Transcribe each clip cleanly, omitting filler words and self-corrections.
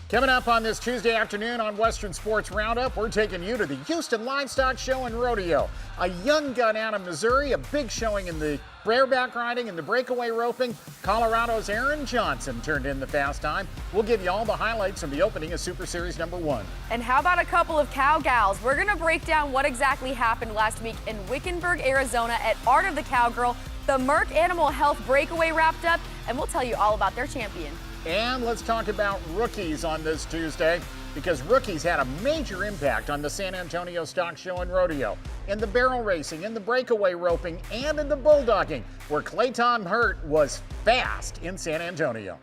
Coming up on this Tuesday afternoon on Western Sports Roundup, we're taking you to the Houston Livestock Show and Rodeo. A young gun out of Missouri, a big showing in the bareback riding and the breakaway roping. Colorado's Aaron Johnson turned in the fast time. We'll give you all the highlights from the opening of Super Series #1. And how about a couple of Cowgals? We're going to break down what exactly happened last week in Wickenburg, Arizona at Art of the Cowgirl. The Merck Animal Health breakaway wrapped up, and we'll tell you all about their champion. And let's talk about rookies on this Tuesday, because rookies had a major impact on the San Antonio Stock Show and Rodeo, in the barrel racing, in the breakaway roping, and in the bulldogging, where Clayton Hurt was fast in San Antonio.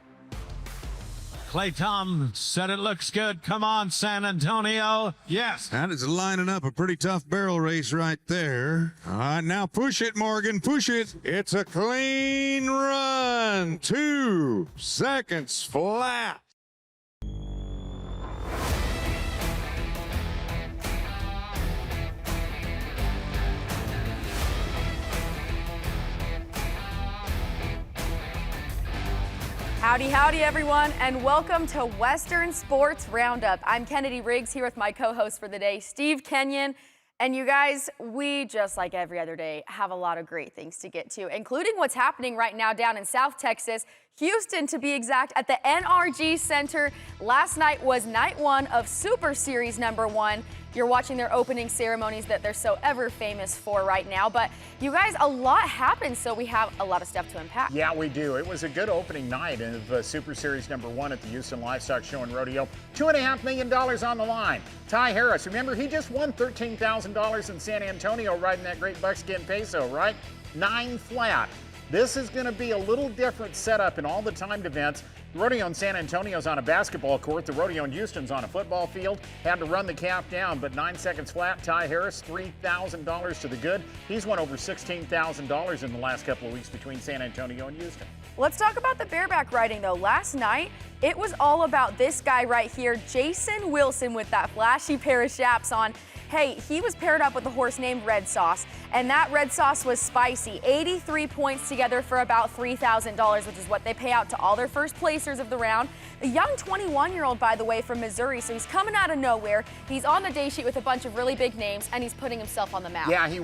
Clay Tom said it looks good. Come on, San Antonio. Yes. That is lining up a pretty tough barrel race right there. All right, now push it, Morgan. Push it. It's a clean run. 2 seconds flat. Howdy, howdy, everyone, and welcome to Western Sports Roundup. I'm Kennedy Riggs here with my co-host for the day, Steve Kenyon. And you guys, we, just like every other day, have a lot of great things to get to, including what's happening right now down in South Texas, Houston to be exact, at the NRG Center. Last night was night 1 of Super Series #1. You're watching their opening ceremonies that they're so ever famous for right now. But you guys, a lot happened, so we have a lot of stuff to unpack. Yeah, we do. It was a good opening night of Super Series #1 at the Houston Livestock Show and Rodeo. $2.5 million on the line. Ty Harris, remember, he just won $13,000 in San Antonio riding that great buckskin peso, right? 9 flat. This is going to be a little different setup in all the timed events. The rodeo in San Antonio's on a basketball court. The rodeo in Houston's on a football field. Had to run the calf down, but 9 seconds flat. Ty Harris, $3,000 to the good. He's won over $16,000 in the last couple of weeks between San Antonio and Houston. Let's talk about the bareback riding, though. Last night, it was all about this guy right here, Jason Wilson, with that flashy pair of chaps on. Hey, he was paired up with a horse named Red Sauce, and that Red Sauce was spicy. 83 points together for about $3,000, which is what they pay out to all their first placers of the round. A young 21-year-old, by the way, from Missouri, so he's coming out of nowhere. He's on the day sheet with a bunch of really big names, and he's putting himself on the map. Yeah, he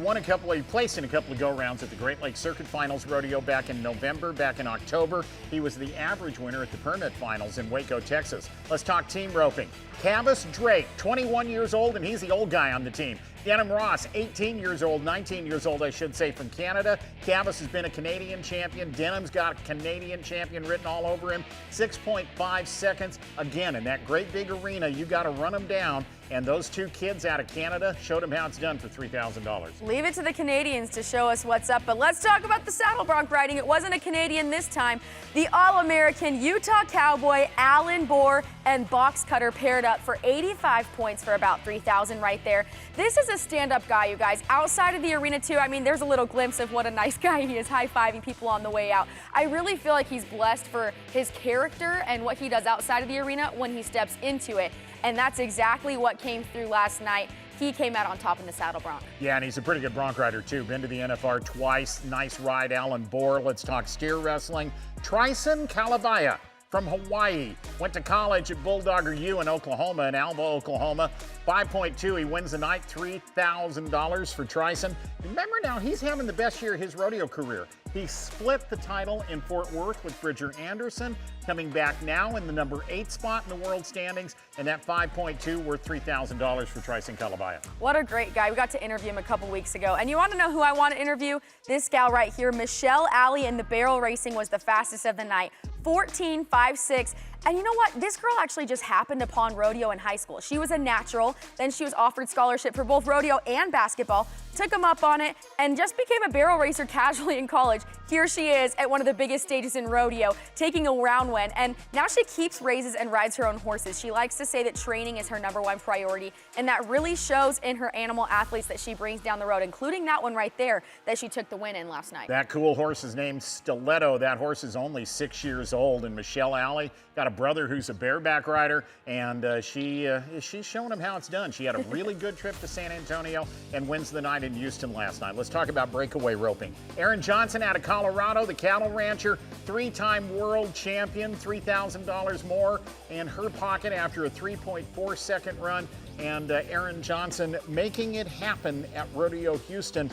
placed in a couple of go-rounds at the Great Lakes Circuit Finals Rodeo back in November, back in October. He was the average winner at the Permit Finals in Waco, Texas. Let's talk team roping. Cavis Drake, 21 years old, and he's the old guy on the team. Denham Ross, 18 years old, 19 years old, I should say, from Canada. Cavis has been a Canadian champion. Denham's got Canadian champion written all over him. 6.5 seconds. Again, in that great big arena, you got to run them down. And those two kids out of Canada showed them how it's done for $3,000. Leave it to the Canadians to show us what's up. But let's talk about the saddle bronc riding. It wasn't a Canadian this time. The All-American Utah Cowboy, Alan Bohr, and Box Cutter paired up for 85 points for about $3,000 right there. This is a stand-up guy, you guys. Outside of the arena, too, I mean, there's a little glimpse of what a nice guy he is, high-fiving people on the way out. I really feel like he's blessed for his character and what he does outside of the arena when he steps into it. And that's exactly what came through last night. He came out on top in the saddle bronc. Yeah, and he's a pretty good bronc rider, too. Been to the NFR twice. Nice ride, Alan Bohr. Let's talk steer wrestling. Tryson Kalabaya from Hawaii. Went to college at Bulldogger U in Oklahoma, in Alva, Oklahoma. 5.2, he wins the night, $3,000 for Tryson. Remember now, he's having the best year of his rodeo career. He split the title in Fort Worth with Bridger Anderson, coming back now in the number 8 spot in the world standings, and that 5.2 worth $3,000 for Tryson Kalabaya. What a great guy. We got to interview him a couple weeks ago. And you want to know who I want to interview? This gal right here, Michelle Alley, in the barrel racing was the fastest of the night. 14.56. And you know what? This girl actually just happened upon rodeo in high school. She was a natural, then she was offered scholarship for both rodeo and basketball, took him up on it, and just became a barrel racer casually in college. Here she is at one of the biggest stages in rodeo, taking a round win, and now she keeps, raises, and rides her own horses. She likes to say that training is her #1 priority, and that really shows in her animal athletes that she brings down the road, including that one right there that she took the win in last night. That cool horse is named Stiletto. That horse is only 6 years years old, and Michelle Alley got a brother who's a bareback rider, and she's showing him how it's done. She had a really good trip to San Antonio and wins the night in Houston last night. Let's talk about breakaway roping. Erin Johnson out of Colorado, the cattle rancher, 3-time world champion, $3,000 more in her pocket after a 3.4-second run, and Erin Johnson making it happen at Rodeo Houston.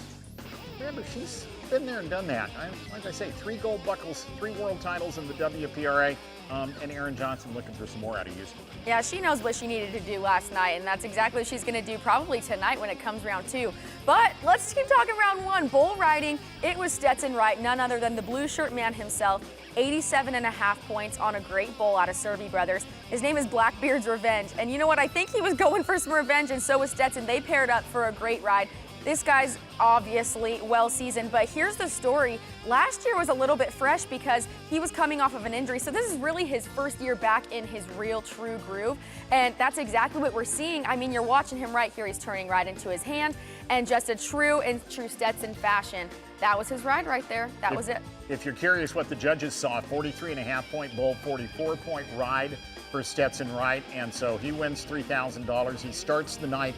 Remember, she's been there and done that. Like I say, 3 gold buckles, 3 world titles in the WPRA, and Erin Johnson looking for some more out of Houston. Yeah, she knows what she needed to do last night, and that's exactly what she's going to do probably tonight when it comes round 2. But let's keep talking round 1. Bull riding, it was Stetson Wright, none other than the blue shirt man himself. 87.5 points on a great bull out of Servey Brothers. His name is Blackbeard's Revenge, and you know what? I think he was going for some revenge, and so was Stetson. They paired up for a great ride. This guy's obviously well seasoned, but here's the story. Last year was a little bit fresh because he was coming off of an injury, so this is really his first year back in his real true groove, and that's exactly what we're seeing. I mean, you're watching him right here. He's turning right into his hand, and just a true Stetson fashion. That was his ride right there. That was it. If you're curious what the judges saw, 43.5-point bull, 44-point ride for Stetson Wright, and so he wins $3,000. He starts the night,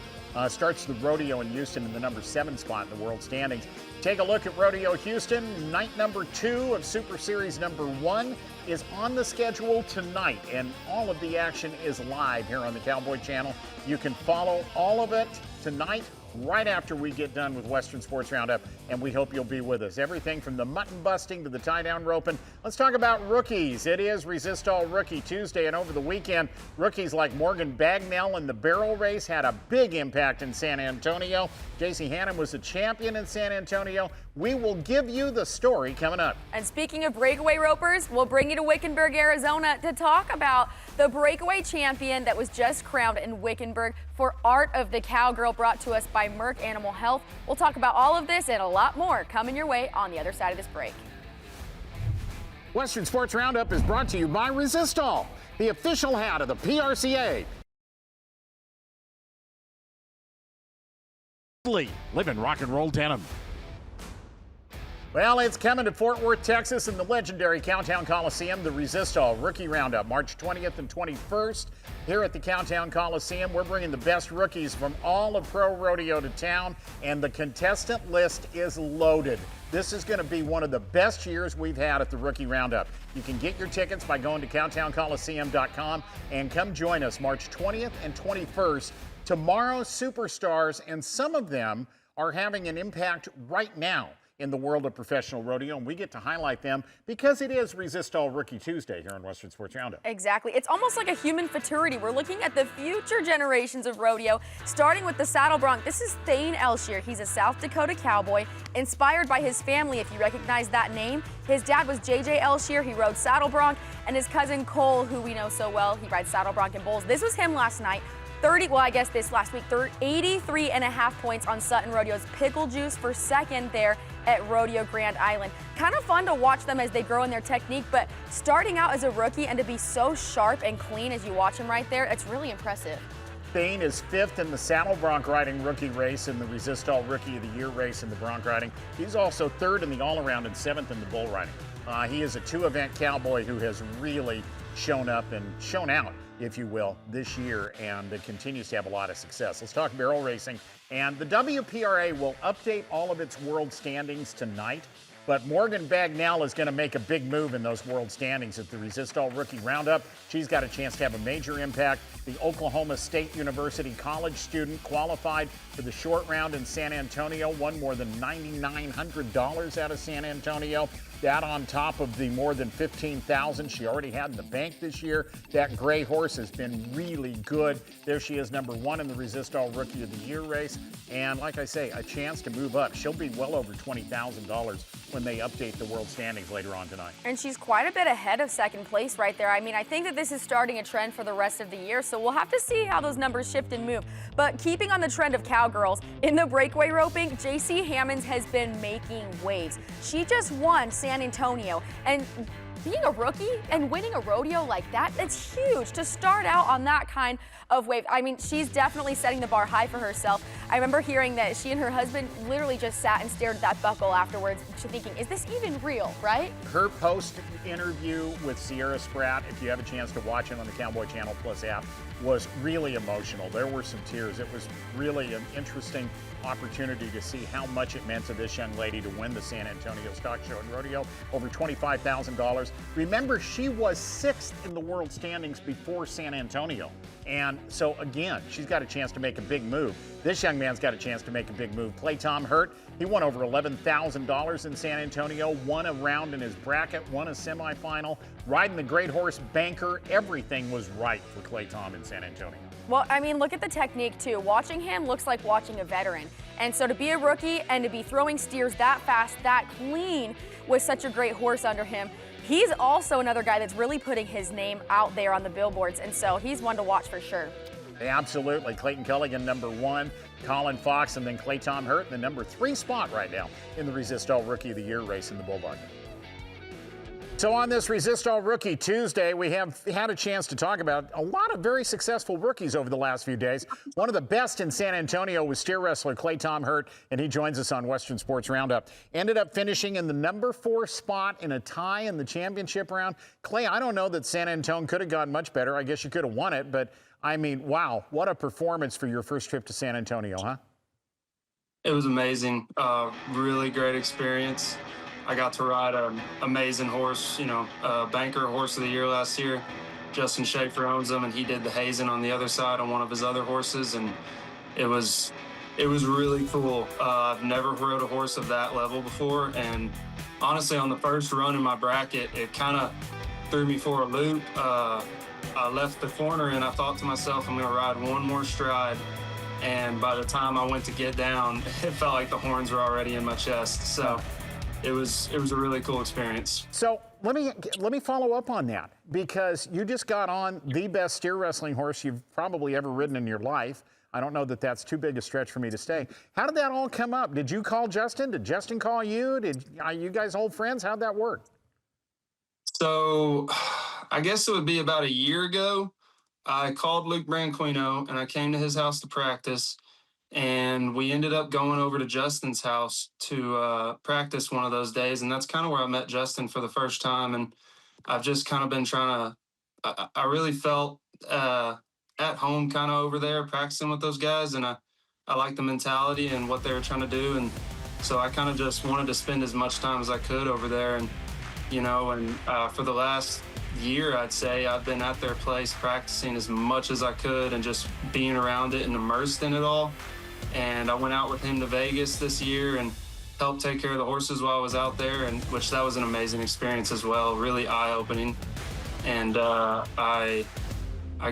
starts the rodeo in Houston in the number 7 spot in the world standings. Take a look at Rodeo Houston. Night number 2 of Super Series number 1 is on the schedule tonight, and all of the action is live here on the Cowboy Channel. You can follow all of it tonight right after we get done with Western Sports Roundup, and we hope you'll be with us. Everything from the mutton busting to the tie-down roping. Let's talk about rookies. It is Resistol Rookie Tuesday, and over the weekend, rookies like Morgan Bagnell in the barrel race had a big impact in San Antonio. J.C. Hannon was the champion in San Antonio. We will give you the story coming up. And speaking of breakaway ropers, we'll bring you to Wickenburg, Arizona to talk about the breakaway champion that was just crowned in Wickenburg for Art of the Cowgirl, brought to us by Merck Animal Health. We'll talk about all of this and a lot more coming your way on the other side of this break. Western Sports Roundup is brought to you by Resistol, the official hat of the PRCA. Live in rock and roll denim. Well, it's coming to Fort Worth, Texas, in the legendary Cowtown Coliseum, the Resistol Rookie Roundup, March 20th and 21st. Here at the Cowtown Coliseum, we're bringing the best rookies from all of pro rodeo to town, and the contestant list is loaded. This is going to be one of the best years we've had at the Rookie Roundup. You can get your tickets by going to cowtowncoliseum.com and come join us March 20th and 21st. Tomorrow's superstars, and some of them are having an impact right now in the world of professional rodeo, and we get to highlight them because it is Resistol Rookie Tuesday here on Western Sports Roundup. Exactly. It's almost like a human futurity. We're looking at the future generations of rodeo, starting with the saddle bronc. This is Thane Elshier. He's a South Dakota cowboy, inspired by his family, if you recognize that name. His dad was J.J. Elshier. He rode saddle bronc, and his cousin Cole, who we know so well, he rides saddle bronc and bulls. This was him last night. 83.5 points on Sutton Rodeo's Pickle Juice for second there at Rodeo Grand Island. Kind of fun to watch them as they grow in their technique, but starting out as a rookie and to be so sharp and clean as you watch him right there, it's really impressive. Thane is 5th in the saddle bronc riding rookie race in the Resistol Rookie of the Year race in the bronc riding. He's also 3rd in the all-around and 7th in the bull riding. He is a 2-event cowboy who has really shown up and shown out, if you will, this year, and it continues to have a lot of success. Let's talk barrel racing, and the WPRA will update all of its world standings tonight, but Morgan Bagnell is going to make a big move in those world standings at the Resistol Rookie Roundup. She's got a chance to have a major impact. The Oklahoma State University college student qualified for the short round in San Antonio, won more than $9,900 out of San Antonio. That on top of the more than $15,000 she already had in the bank this year. That gray horse has been really good. There she is, number 1 in the Resistol Rookie of the Year race. And like I say, a chance to move up. She'll be well over $20,000 when they update the world standings later on tonight. And she's quite a bit ahead of second place right there. I mean, I think that this is starting a trend for the rest of the year, so we'll have to see how those numbers shift and move. But keeping on the trend of cowgirls, in the breakaway roping, J.C. Hammonds has been making waves. She just won San Antonio, and being a rookie and winning a rodeo like that, it's huge to start out on that kind of wave. I mean, she's definitely setting the bar high for herself. I remember hearing that she and her husband literally just sat and stared at that buckle afterwards, thinking, is this even real, right? Her post-interview with Sierra Spratt, if you have a chance to watch it on the Cowboy Channel Plus app, was really emotional. There were some tears. It was really an interesting opportunity to see how much it meant to this young lady to win the San Antonio Stock Show and Rodeo, over $25,000. Remember, she was 6th in the world standings before San Antonio. And so, again, she's got a chance to make a big move. This young man's got a chance to make a big move. Clay Tom Hurt, he won over $11,000 in San Antonio, won a round in his bracket, won a semifinal, riding the great horse Banker. Everything was right for Clay Tom in San Antonio. Well, I mean, look at the technique, too. Watching him looks like watching a veteran. And so to be a rookie and to be throwing steers that fast, that clean, with such a great horse under him, he's also another guy that's really putting his name out there on the billboards. And so he's one to watch for sure. Absolutely. Clayton Culligan, #1. Colin Fox, and then Clay Tom Hurt in the #3 spot right now in the Resistol Rookie of the Year race in the Bulldog. So on this Resistol Rookie Tuesday, we have had a chance to talk about a lot of very successful rookies over the last few days. One of the best in San Antonio was steer wrestler Clay Tom Hurt, and he joins us on Western Sports Roundup. Ended up finishing in the #4 spot in a tie in the championship round. Clay, I don't know that San Antonio could have gotten much better. I guess you could have won it, but I mean, wow, what a performance for your first trip to San Antonio, huh? It was amazing. Really great experience. I got to ride an amazing horse, Banker Horse of the Year last year. Justin Schaefer owns him, and he did the hazing on the other side on one of his other horses, and it was really cool. I've never rode a horse of that level before, and honestly, on the first run in my bracket, it kind of threw me for a loop. I left the corner, and I thought to myself, I'm going to ride one more stride. And by the time I went to get down, it felt like the horns were already in my chest. So it was a really cool experience. So let me follow up on that, because you just got on the best steer wrestling horse you've probably ever ridden in your life. I don't know that that's too big a stretch for me to say. How did that all come up? Did you call Justin? Did Justin call you? Are you guys old friends? How'd that work? So I guess it would be about a year ago. I called Luke Branquino, and I came to his house to practice, and we ended up going over to Justin's house to practice one of those days, and that's kind of where I met Justin for the first time, and I've just kind of been trying to I really felt at home kind of over there practicing with those guys, and I liked the mentality and what they were trying to do, and so I kind of just wanted to spend as much time as I could over there, and for the last year, I'd say I've been at their place practicing as much as I could and just being around it and immersed in it all. And I went out with him to Vegas this year and helped take care of the horses while I was out there, and which that was an amazing experience as well, really eye-opening. And I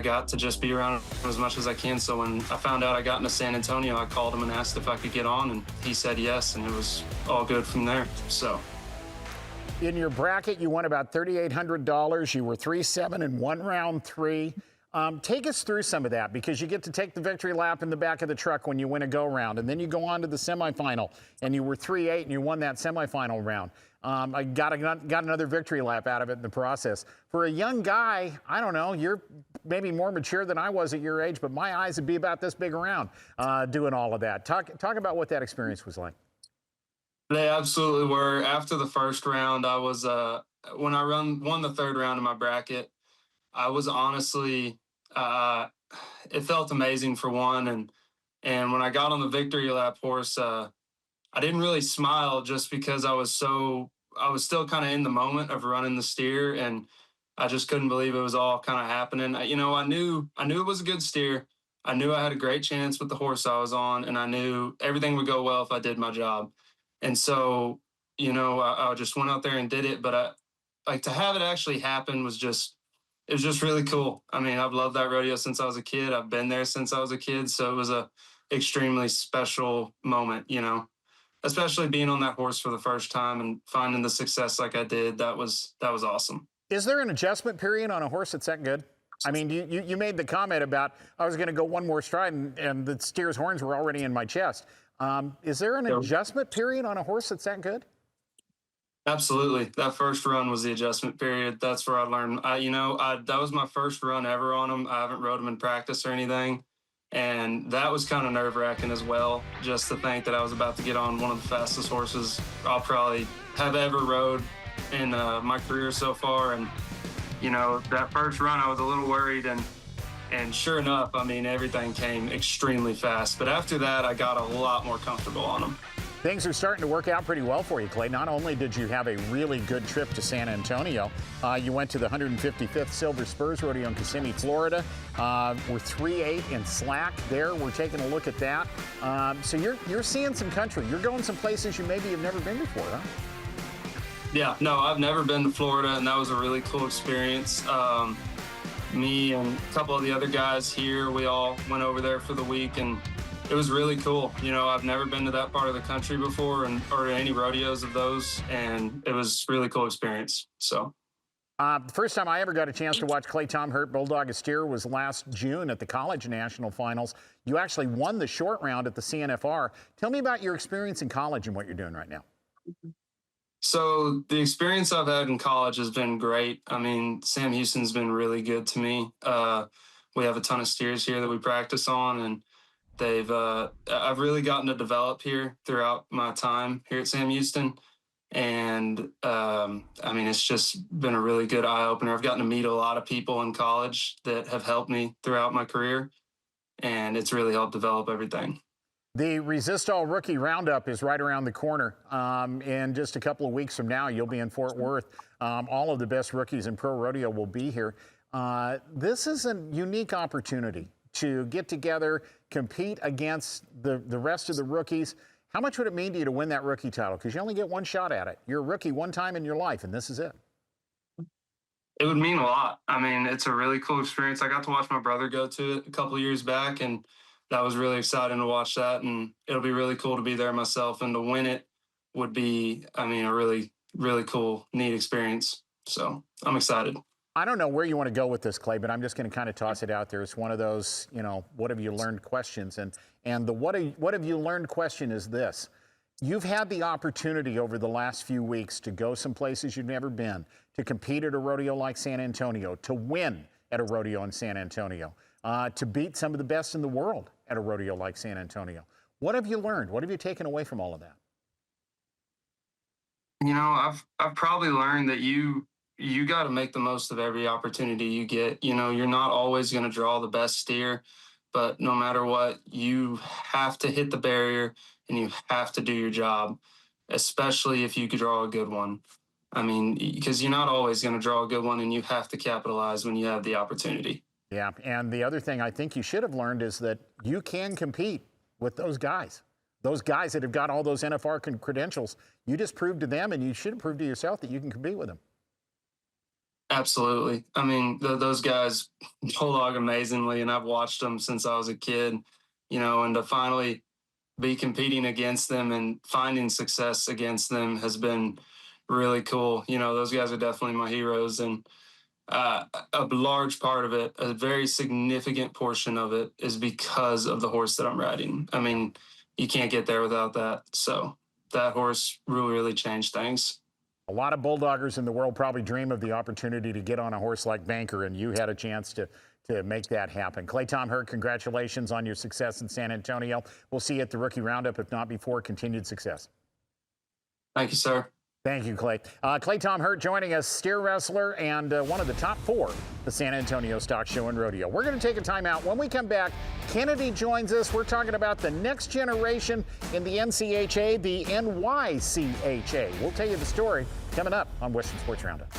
got to just be around him as much as I can. So when I found out I got into San Antonio, I called him and asked if I could get on, and he said yes, and it was all good from there. So. In your bracket, you won about $3,800. You were 3-7 and won round 3. Take us through some of that, because you get to take the victory lap in the back of the truck when you win a go-round, and then you go on to the semifinal, and you were 3-8 and you won that semifinal round. I got another victory lap out of it in the process. For a young guy, I don't know, you're maybe more mature than I was at your age, but my eyes would be about this big around doing all of that. Talk about what that experience was like. They absolutely were. After the first round, I was when I won the third round in my bracket, I was honestly it felt amazing for one, and when I got on the victory lap horse, I didn't really smile just because I was still kind of in the moment of running the steer, and I just couldn't believe it was all kind of happening. I knew it was a good steer. I knew I had a great chance with the horse I was on, and I knew everything would go well if I did my job. And so, I just went out there and did it. But to have it actually happen was just really cool. I mean, I've loved that rodeo since I was a kid. I've been there since I was a kid. So it was a extremely special moment, especially being on that horse for the first time and finding the success like I did. That was awesome. Is there an adjustment period on a horse that's that good? I mean, you made the comment about I was going to go one more stride and the steer's horns were already in my chest. Is there an adjustment period on a horse that's that good? Absolutely. That first run was the adjustment period. That's where I learned. That was my first run ever on them. I haven't rode them in practice or anything. And that was kind of nerve wracking as well, just to think that I was about to get on one of the fastest horses I'll probably have ever rode in my career so far. And, that first run, I was a little worried. And sure enough, I mean, everything came extremely fast. But after that, I got a lot more comfortable on them. Things are starting to work out pretty well for you, Clay. Not only did you have a really good trip to San Antonio, you went to the 155th Silver Spurs Rodeo in Kissimmee, Florida. We're 3-8 in slack there. We're taking a look at that. So you're seeing some country. You're going some places you maybe have never been before, huh? Yeah, no, I've never been to Florida, and that was a really cool experience. Me and a couple of the other guys here, we all went over there for the week, and it was really cool. I've never been to that part of the country before or any rodeos of those, and it was a really cool experience. So. The first time I ever got a chance to watch Clay Tom Hurt Bulldog steer was last June at the College National Finals. You actually won the short round at the CNFR. Tell me about your experience in college and what you're doing right now. So the experience I've had in college has been great. I mean, Sam Houston's been really good to me. We have a ton of steers here that we practice on, and I've really gotten to develop here throughout my time here at Sam Houston. And I mean, it's just been a really good eye opener. I've gotten to meet a lot of people in college that have helped me throughout my career, and it's really helped develop everything. The Resistol Rookie Roundup is right around the corner. In just a couple of weeks from now, you'll be in Fort Worth. All of the best rookies in pro rodeo will be here. This is a unique opportunity to get together, compete against the rest of the rookies. How much would it mean to you to win that rookie title? Because you only get one shot at it. You're a rookie one time in your life, and this is it. It would mean a lot. I mean, it's a really cool experience. I got to watch my brother go to it a couple of years back, and that was really exciting to watch that. And it'll be really cool to be there myself, and to win it would be, I mean, a really, really cool, neat experience. So I'm excited. I don't know where you want to go with this, Clay, but I'm just going to kind of toss it out there. It's one of those, what have you learned questions? And the what have you learned question is this. You've had the opportunity over the last few weeks to go some places you've never been, to compete at a rodeo like San Antonio, to win at a rodeo in San Antonio, to beat some of the best in the world at a rodeo like San Antonio. What have you learned? What have you taken away from all of that? I've probably learned that you got to make the most of every opportunity you get. You're not always going to draw the best steer, but no matter what, you have to hit the barrier and you have to do your job, especially if you could draw a good one. I mean, because you're not always going to draw a good one, and you have to capitalize when you have the opportunity. Yeah, and the other thing I think you should have learned is that you can compete with those guys that have got all those NFR credentials. You just proved to them, and you should have proved to yourself that you can compete with them. Absolutely. I mean, those guys bulldog amazingly, and I've watched them since I was a kid, and to finally be competing against them and finding success against them has been really cool. Those guys are definitely my heroes, and a large part of it, a very significant portion of it, is because of the horse that I'm riding. I mean, you can't get there without that. So that horse really, really changed things. A lot of bulldoggers in the world probably dream of the opportunity to get on a horse like Banker, and you had a chance to make that happen. Clay Tom Hurt, congratulations on your success in San Antonio. We'll see you at the Rookie Roundup, if not before. Continued success. Thank you, sir. Thank you, Clay. Clay Tom Hurt joining us, steer wrestler and one of the top 4 the San Antonio Stock Show and Rodeo. We're going to take a timeout. When we come back, Kennedy joins us. We're talking about the next generation in the NCHA, the NYCHA. We'll tell you the story coming up on Western Sports Roundup.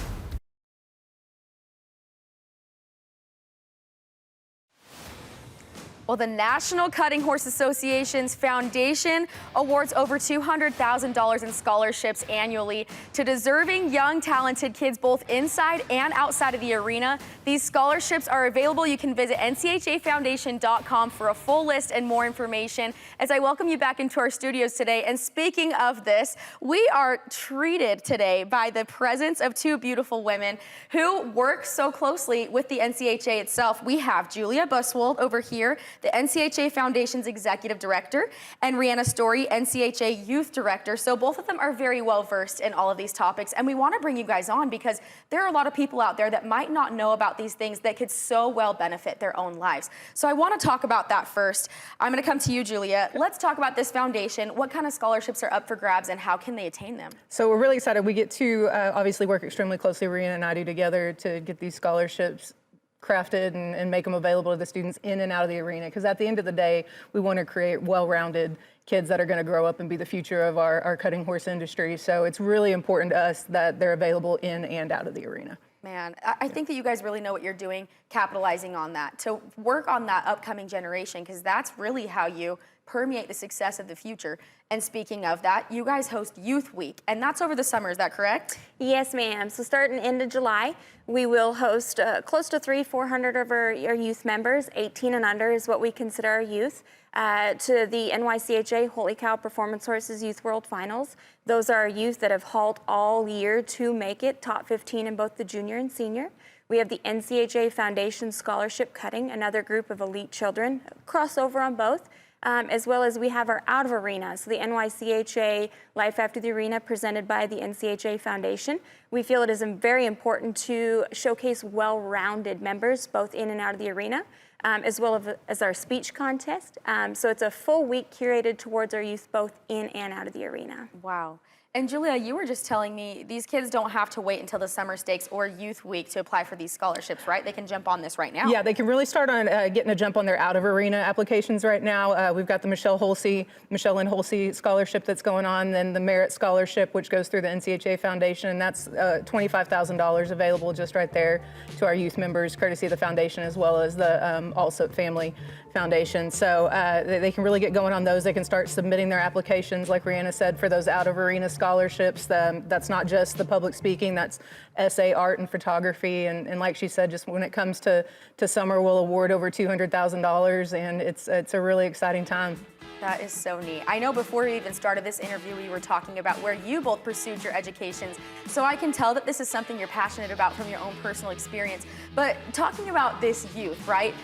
Well, the National Cutting Horse Association's foundation awards over $200,000 in scholarships annually to deserving young, talented kids both inside and outside of the arena. These scholarships are available. You can visit NCHAfoundation.com for a full list and more information. As I welcome you back into our studios today, and speaking of this, we are treated today by the presence of 2 beautiful women who work so closely with the NCHA itself. We have Julia Buswald over here, the NCHA Foundation's Executive Director, and Rihanna Story, NCHA Youth Director. So both of them are very well versed in all of these topics, and we want to bring you guys on because there are a lot of people out there that might not know about these things that could so well benefit their own lives. So I want to talk about that first. I'm going to come to you, Julia. Let's talk about this foundation. What kind of scholarships are up for grabs, and how can they attain them? So we're really excited. We get to obviously work extremely closely, Rihanna and I do together, to get these scholarships crafted and make them available to the students in and out of the arena. Because at the end of the day, we want to create well-rounded kids that are going to grow up and be the future of our cutting horse industry. So it's really important to us that they're available in and out of the arena. Man, I think that you guys really know what you're doing, capitalizing on that, to work on that upcoming generation, because that's really how you permeate the success of the future. And speaking of that, you guys host Youth Week, and that's over the summer, is that correct? Yes, ma'am. So starting end of July, we will host close to 400 of our youth members. 18 and under is what we consider our youth, to the NYCHA Holy Cow Performance Horses Youth World Finals. Those are our youth that have hauled all year to make it, top 15 in both the junior and senior. We have the NCHA Foundation Scholarship Cutting, another group of elite children, crossover on both. As well as we have our out of arena, so the NYCHA Life After the Arena presented by the NCHA Foundation. We feel it is very important to showcase well-rounded members both in and out of the arena, as well as our speech contest. So it's a full week curated towards our youth both in and out of the arena. Wow. And Julia, you were just telling me these kids don't have to wait until the Summer Stakes or Youth Week to apply for these scholarships, right? They can jump on this right now. Yeah, they can really start on getting a jump on their out-of-arena applications right now. We've got the Michelle Lynn Holsey Scholarship that's going on, then the Merit Scholarship, which goes through the NCHA Foundation, and that's $25,000 available just right there to our youth members, courtesy of the foundation, as well as the Also Family Foundation. So they can really get going on those. They can start submitting their applications, like Rihanna said, for those out-of-arena scholarships. That's not just the public speaking, that's essay, art, and photography. And like she said, just when it comes to summer, we'll award over $200,000, and it's a really exciting time. That is so neat. I know before we even started this interview, we were talking about where you both pursued your educations. So I can tell that this is something you're passionate about from your own personal experience. But talking about this youth, right?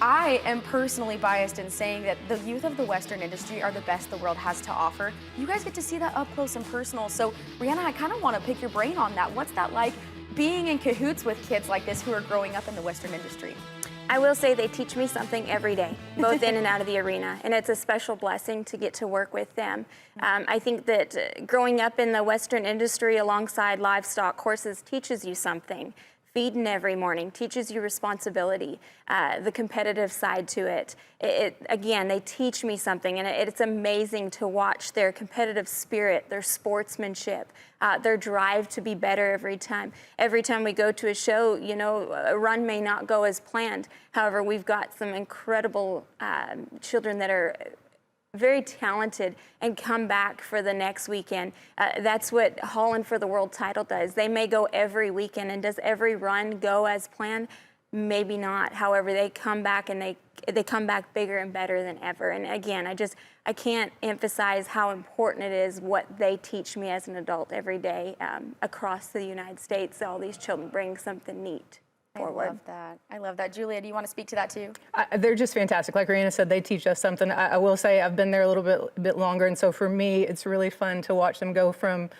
I am personally biased in saying that the youth of the Western industry are the best the world has to offer. You guys get to see that up close and personal. So Rihanna, I kind of want to pick your brain on that. What's that like, being in cahoots with kids like this who are growing up in the Western industry? I will say they teach me something every day, both in and out of the arena, and it's a special blessing to get to work with them. I think that growing up in the Western industry alongside livestock horses teaches you something. Feeding every morning teaches you responsibility, the competitive side to it. Again, they teach me something, and it's amazing to watch their competitive spirit, their sportsmanship, their drive to be better every time. Every time we go to a show, you know, a run may not go as planned. However, we've got some incredible children that are very talented and come back for the next weekend. That's what Holland for the World title does. They may go every weekend, and does every run go as planned? Maybe not. However, they come back, and they come back bigger and better than ever. And again, I can't emphasize how important it is what they teach me as an adult every day across the United States. All these children bring something neat forward. I love that. I love that. Julia, do you want to speak to that too? They're just fantastic. Like Rihanna said, they teach us something. I will say I've been there a little bit longer, and so for me, it's really fun to watch them go from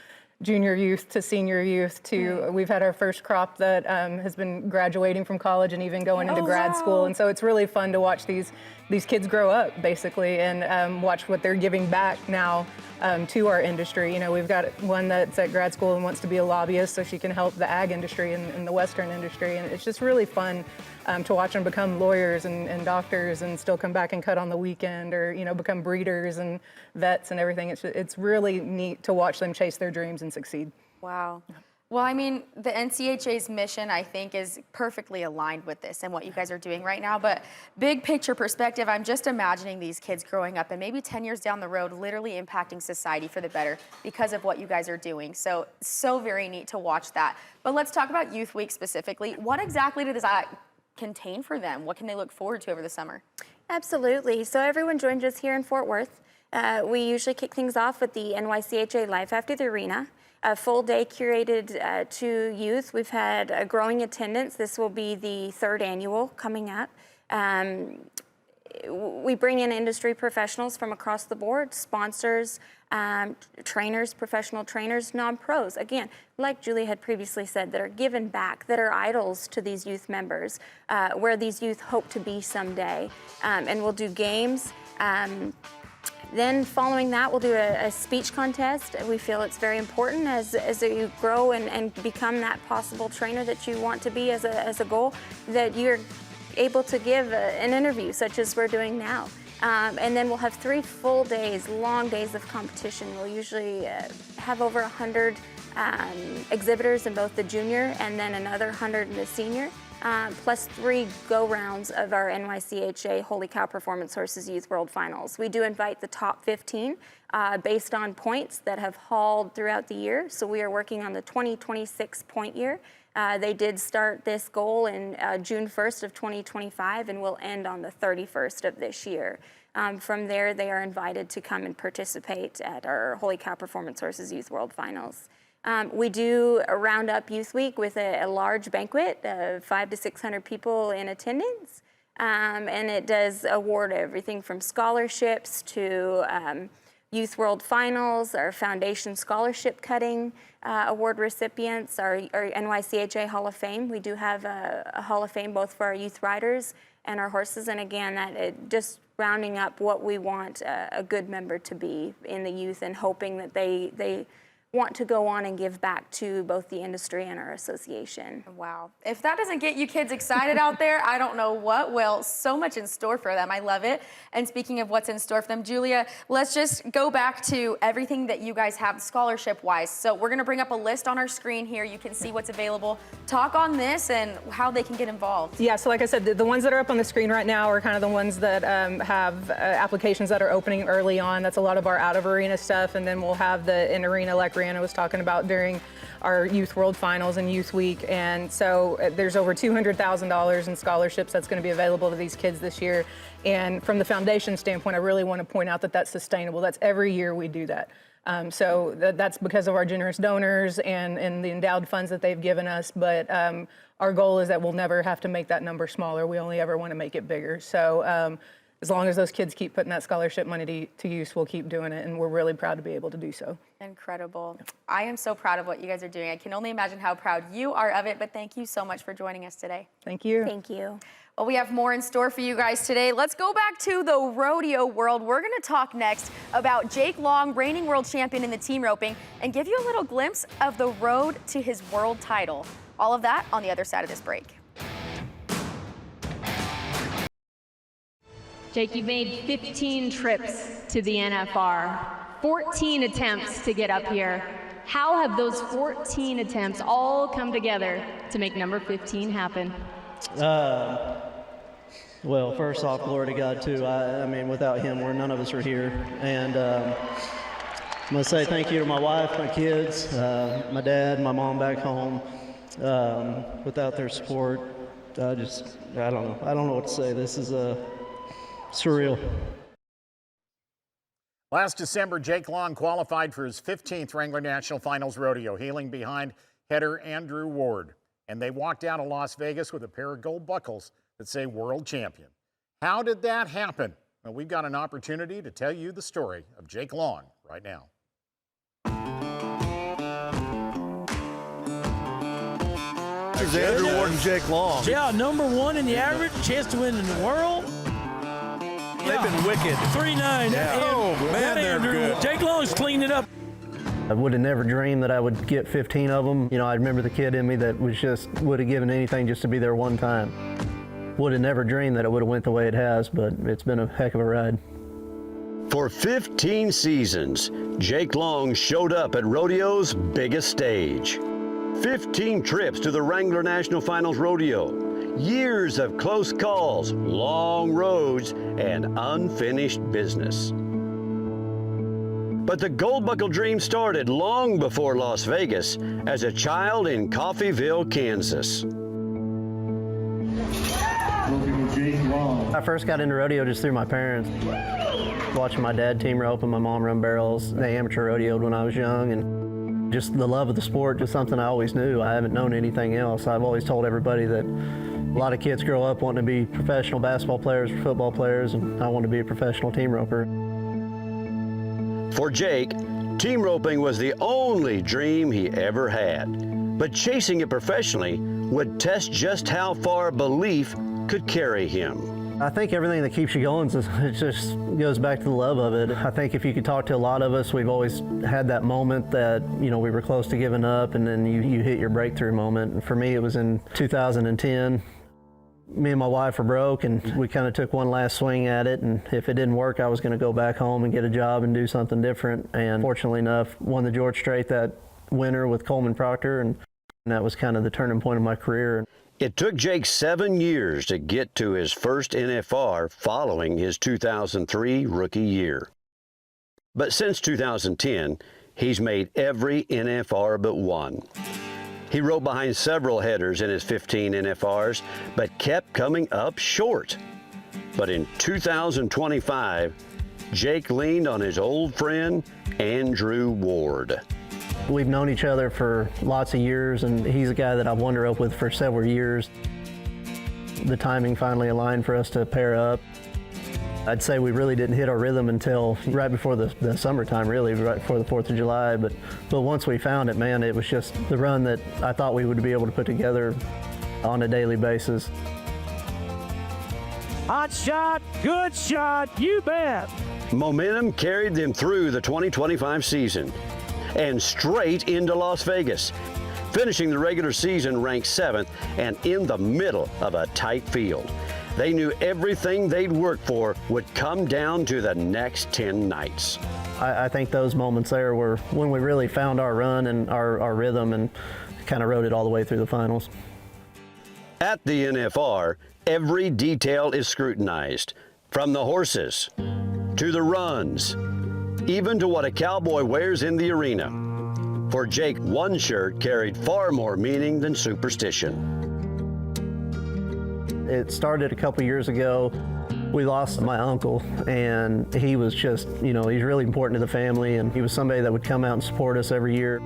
junior youth to senior youth to, we've had our first crop that has been graduating from college and even going into grad school. And so it's really fun to watch these kids grow up, basically, and watch what they're giving back now to our industry. You know, we've got one that's at grad school and wants to be a lobbyist so she can help the ag industry and the Western industry. And it's just really fun to watch them become lawyers and doctors and still come back and cut on the weekend, or, you know, become breeders and vets and everything. It's really neat to watch them chase their dreams and succeed. Wow. Well, I mean, the NCHA's mission, I think, is perfectly aligned with this and what you guys are doing right now. But big picture perspective, I'm just imagining these kids growing up and maybe 10 years down the road, literally impacting society for the better because of what you guys are doing. So very neat to watch that. But let's talk about Youth Week specifically. What exactly does that contain for them? What can they look forward to over the summer? Absolutely. So everyone joins us here in Fort Worth. We usually kick things off with the NYCHA Life After the Arena, a full day curated to youth. We've had a growing attendance. This will be the third annual coming up. we bring in industry professionals from across the board, sponsors, trainers, professional trainers, non-pros. Again, like Julie had previously said, that are given back, that are idols to these youth members, where these youth hope to be someday. And we'll do games. Then following that, we'll do a speech contest. We feel it's very important as you grow and become that possible trainer that you want to be as a goal, that you're able to give an interview such as we're doing now. And then we'll have 3 full days, long days of competition. We'll usually have over 100 exhibitors in both the junior and then another 100 in the senior. Plus 3 go-rounds of our NYCHA Holy Cow Performance Horses Youth World Finals. We do invite the top 15 based on points that have hauled throughout the year. So we are working on the 2026 point year. They did start this goal in June 1st of 2025 and will end on the 31st of this year. From there, they are invited to come and participate at our Holy Cow Performance Horses Youth World Finals. We do a Roundup Youth Week with a large banquet of 500 to 600 people in attendance. And it does award everything from scholarships to Youth World Finals, our Foundation Scholarship Cutting Award recipients, our NYCHA Hall of Fame. We do have a Hall of Fame both for our youth riders and our horses. And again, just rounding up what we want a good member to be in the youth and hoping that they want to go on and give back to both the industry and our association. Wow. If that doesn't get you kids excited out there, I don't know what will. So much in store for them. I love it. And speaking of what's in store for them, Julia, let's just go back to everything that you guys have scholarship-wise. So we're going to bring up a list on our screen here. You can see what's available. Talk on this and how they can get involved. Yeah, so like I said, the ones that are up on the screen right now are kind of the ones that have applications that are opening early on. That's a lot of our out-of-arena stuff. And then we'll have the in-arena, like Rihanna was talking about, during our Youth World Finals and Youth Week. And so there's over $200,000 in scholarships that's going to be available to these kids this year. And from the foundation standpoint, I really want to point out that that's sustainable. That's every year we do that. So that's because of our generous donors and the endowed funds that they've given us. But our goal is that we'll never have to make that number smaller. We only ever want to make it bigger. So as long as those kids keep putting that scholarship money to use, we'll keep doing it, and we're really proud to be able to do so. Incredible. I am so proud of what you guys are doing. I can only imagine how proud you are of it, but thank you so much for joining us today. Thank you. Thank you. Well, we have more in store for you guys today. Let's go back to the rodeo world. We're going to talk next about Jake Long, reigning world champion in the team roping, and give you a little glimpse of the road to his world title. All of that on the other side of this break. Jake, you've made 15 trips to the NFR, 14 attempts to get up here. How have those 14 attempts all come together to make number 15 happen? Well, first off, glory to God, too. I mean, without him, none of us are here. And I'm going to say thank you to my wife, my kids, my dad, my mom back home. Without their support, I don't know. I don't know what to say. This is surreal. Last December, Jake Long qualified for his 15th Wrangler National Finals rodeo, heeling behind header Andrew Ward. And they walked out of Las Vegas with a pair of gold buckles that say world champion. How did that happen? Well, we've got an opportunity to tell you the story of Jake Long right now. This is Andrew Ward and Jake Long. Yeah, number 1 in the average, chance to win in the world. They've been wicked. 3-9. Yeah. Oh, man, they're good. Jake Long's cleaned it up. I would have never dreamed that I would get 15 of them. You know, I remember the kid in me that would have given anything just to be there one time. Would have never dreamed that it would have went the way it has, but it's been a heck of a ride. For 15 seasons, Jake Long showed up at rodeo's biggest stage. 15 trips to the Wrangler National Finals Rodeo. Years of close calls, long roads, and unfinished business. But the gold buckle dream started long before Las Vegas as a child in Coffeyville, Kansas. I first got into rodeo just through my parents. Watching my dad team rope and my mom run barrels. They amateur rodeoed when I was young, and just the love of the sport was something I always knew. I haven't known anything else. I've always told everybody that A lot of kids grow up wanting to be professional basketball players or football players, and I want to be a professional team roper. For Jake, team roping was the only dream he ever had. But chasing it professionally would test just how far belief could carry him. I think everything that keeps you going, it just goes back to the love of it. I think if you could talk to a lot of us, we've always had that moment that, you know, we were close to giving up, and then you hit your breakthrough moment. And for me, it was in 2010. Me and my wife were broke, and we kind of took one last swing at it, and if it didn't work, I was going to go back home and get a job and do something different. And fortunately enough, won the George Strait that winter with Coleman Proctor, and that was kind of the turning point of my career. It took Jake 7 years to get to his first NFR following his 2003 rookie year. But since 2010, he's made every NFR but one. He rode behind several headers in his 15 NFRs, but kept coming up short. But in 2025, Jake leaned on his old friend, Andrew Ward. We've known each other for lots of years, and he's a guy that I've wandered up with for several years. The timing finally aligned for us to pair up. I'd say we really didn't hit our rhythm until right before the summertime, really, right before the 4th of July. But once we found it, man, it was just the run that I thought we would be able to put together on a daily basis. Hot shot, good shot, you bet. Momentum carried them through the 2025 season and straight into Las Vegas, finishing the regular season ranked 7th and in the middle of a tight field. They knew everything they'd worked for would come down to the next 10 nights. I think those moments there were when we really found our run and our rhythm and kind of rode it all the way through the finals. At the NFR, every detail is scrutinized, from the horses to the runs, even to what a cowboy wears in the arena. For Jake, one shirt carried far more meaning than superstition. It started a couple years ago. We lost my uncle, and he was just, you know, he's really important to the family, and he was somebody that would come out and support us every year.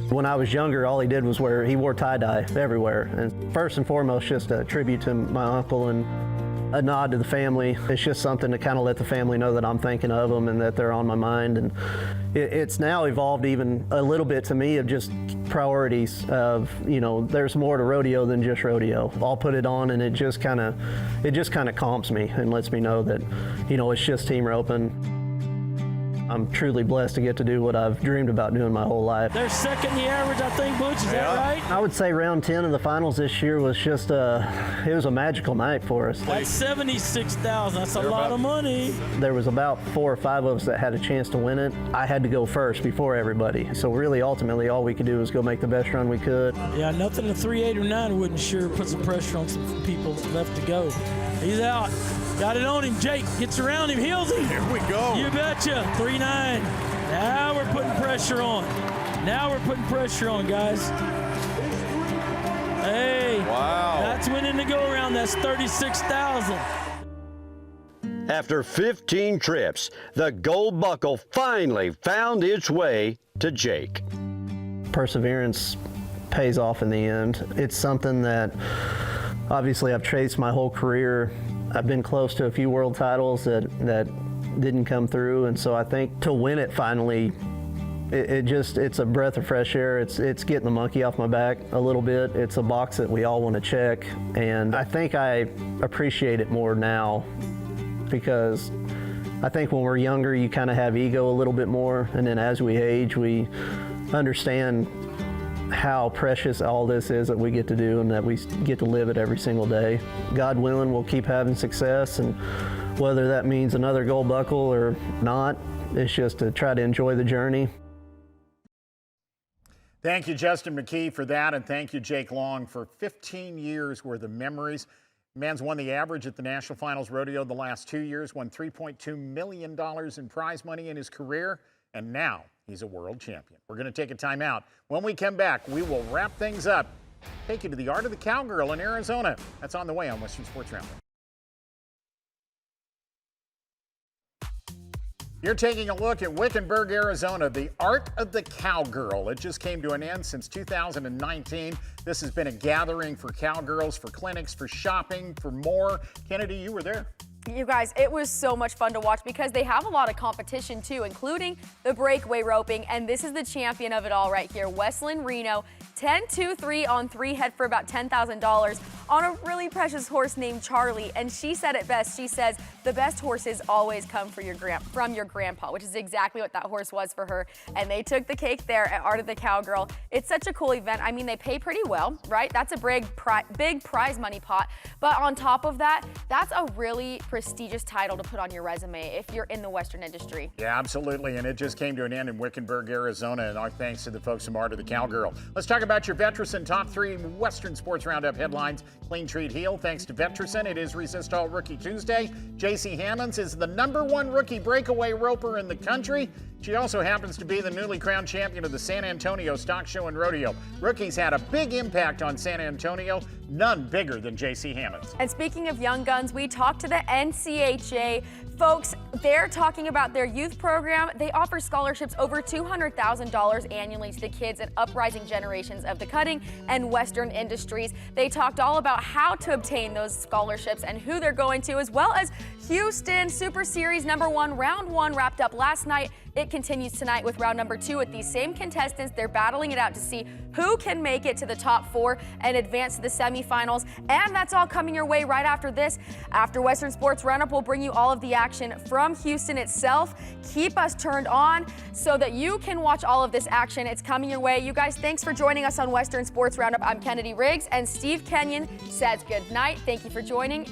When I was younger, all he did was he wore tie-dye everywhere. And first and foremost, just a tribute to my uncle and a nod to the family. It's just something to kind of let the family know that I'm thinking of them and that they're on my mind. And it's now evolved even a little bit to me of just priorities of, you know, there's more to rodeo than just rodeo. I'll put it on and it just kind of calms me and lets me know that, you know, it's just team roping. I'm truly blessed to get to do what I've dreamed about doing my whole life. They're second in the average, I think, Butch, is that right? I would say round 10 of the finals this year was just it was a magical night for us. That's $76,000, that's a lot of money. There was about 4 or 5 of us that had a chance to win it. I had to go first before everybody. So really, ultimately, all we could do was go make the best run we could. Yeah, nothing to 3, 8, or 9 wouldn't sure put some pressure on some people left to go. He's out. Got it on him. Jake gets around him, heels him. Here we go. You betcha. 3-9. Now we're putting pressure on. Now we're putting pressure on, guys. Hey. Wow. That's winning the go-around. That's $36,000. After 15 trips, the gold buckle finally found its way to Jake. Perseverance pays off in the end. It's something that obviously I've chased my whole career. I've been close to a few world titles that didn't come through, and so I think to win it finally, it's a breath of fresh air. It's getting the monkey off my back a little bit. It's a box that we all want to check, and I think I appreciate it more now because I think when we're younger, you kind of have ego a little bit more, and then as we age, we understand how precious all this is that we get to do and that we get to live it every single day. God willing, we'll keep having success, and whether that means another gold buckle or not, it's just to try to enjoy the journey. Thank you, Justin McKee, for that, and thank you, Jake Long, for 15 years worth of memories. Man's won the average at the National Finals Rodeo the last 2 years, won $3.2 million in prize money in his career, and now he's a world champion. We're going to take a timeout. When we come back, we will wrap things up, take you to the Art of the Cowgirl in Arizona. That's on the way on Western Sports Roundup. You're taking a look at Wickenburg, Arizona, the art of the cowgirl. It just came to an end since 2019. This has been a gathering for cowgirls, for clinics, for shopping, for more. Kennedy, you were there. You guys, it was so much fun to watch because they have a lot of competition too, including the breakaway roping, and this is the champion of it all right here, Wesleyan Reno, 10-2-3 on 3 head for about $10,000 on a really precious horse named Charlie, and she said it best. She says, the best horses always come from your grandpa, which is exactly what that horse was for her, and they took the cake there at Art of the Cowgirl. It's such a cool event. I mean, they pay pretty well, right? That's a big prize money pot, but on top of that, that's a really prestigious title to put on your resume if you're in the Western industry. Yeah, absolutely, and it just came to an end in Wickenburg, Arizona, and our thanks to the folks from Art of the Cowgirl. Let's talk about your Veterison top 3 Western Sports Roundup headlines. Clean treat heel, thanks to Veterison. It is Resistol Rookie Tuesday. J.C. Hammonds is the #1 rookie breakaway roper in the country. She also happens to be the newly crowned champion of the San Antonio Stock Show and Rodeo. Rookies had a big impact on San Antonio, none bigger than J.C. Hammonds. And speaking of young guns, we talked to the NCHA. Folks, they're talking about their youth program. They offer scholarships over $200,000 annually to the kids and uprising generations of the cutting and Western industries. They talked all about how to obtain those scholarships and who they're going to, as well as Houston Super Series #1. Round 1 wrapped up last night. It continues tonight with round #2 with these same contestants. They're battling it out to see who can make it to the top 4 and advance to the semifinals. And that's all coming your way right after this. After Western Sports Roundup, we'll bring you all of the action from Houston itself. Keep us turned on so that you can watch all of this action. It's coming your way. You guys, thanks for joining us on Western Sports Roundup. I'm Kennedy Riggs, and Steve Kenyon says good night. Thank you for joining. And